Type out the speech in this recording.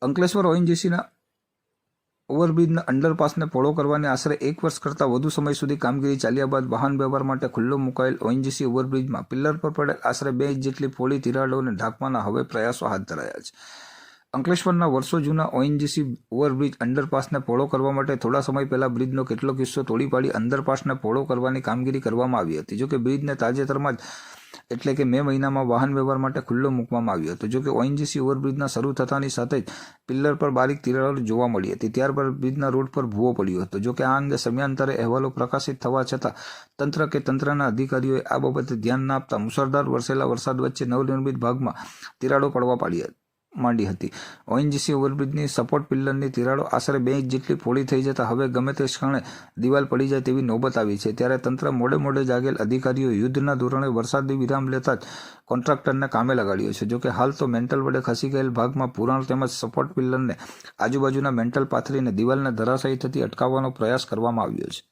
અંકલેશ્વર ઓએનજીસીના ઓવરબ્રિજના અંડરપાસને પહોળો કરવાની આશરે 1 વર્ષ કરતાં વધુ સમય સુધી કામગીરી ચાલ્યા બાદ વાહન વ્યવહાર માટે ખુલ્લો મુકાયેલ ઓએનજીસી ઓવરબ્રિજમાં પિલ્લર પર પડેલ આશરે 2 ઇંચ જેટલી પહોળી તિરાડોને ઢાંકવાના હવે પ્રયાસો હાથ ધરાયા છે. અંકલેશ્વરના વર્ષો જૂના ઓએનજીસી ઓવરબ્રિજ અંડરપાસને પહોળો કરવા માટે થોડા સમય પહેલા બ્રિજનો કેટલોક હિસ્સો તોડી પાડી અંડરપાસને પહોળો કરવાની કામગીરી કરવામાં આવી હતી. જોકે બ્રિજને તાજેતરમાં જ એટલે કે મે મહિનામાં વાહન વ્યવહાર માટે ખુલ્લો મૂકવામાં આવ્યો હતો. જોકે ઓએનજીસી ઓવરબ્રિજના શરૂ થતાની સાથે જ પિલ્લર પર બારીક તિરાડો જોવા મળી હતી. ત્યારબાદ બ્રિજના રોડ પર ભૂવો પડ્યો હતો. જોકે આ અંગે સમયાંતરે અહેવાલો પ્રકાશિત થવા છતાં તંત્રના અધિકારીઓએ આ બાબતે ધ્યાન ના આપતા મુસળધાર વરસેલા વરસાદ વચ્ચે નવનિર્મિત ભાગમાં તિરાડો પડવા માંડી હતી. ઓએનજીસી ઓવરબ્રિજની સપોર્ટ પિલ્લરની તિરાડો આશરે 2 ઇંચ જેટલી પહોળી થઈ જતા હવે ગમે તે ક્ષણે દિવાલ પડી જાય તેવી નોબત આવી છે. ત્યારે તંત્ર મોડે જાગેલ અધિકારીઓ યુદ્ધના ધોરણે વરસાદી વિરામ લેતા જ કોન્ટ્રાક્ટરને કામે લગાડ્યો છે. જોકે હાલ તો મેન્ટલ વડે ખસી ગયેલ ભાગમાં પુરાણ તેમજ સપોર્ટ પિલ્લરને આજુબાજુના મેન્ટલ પાથરીને દિવાલને ધરાશાયી થતી અટકાવવાનો પ્રયાસ કરવામાં આવ્યો છે.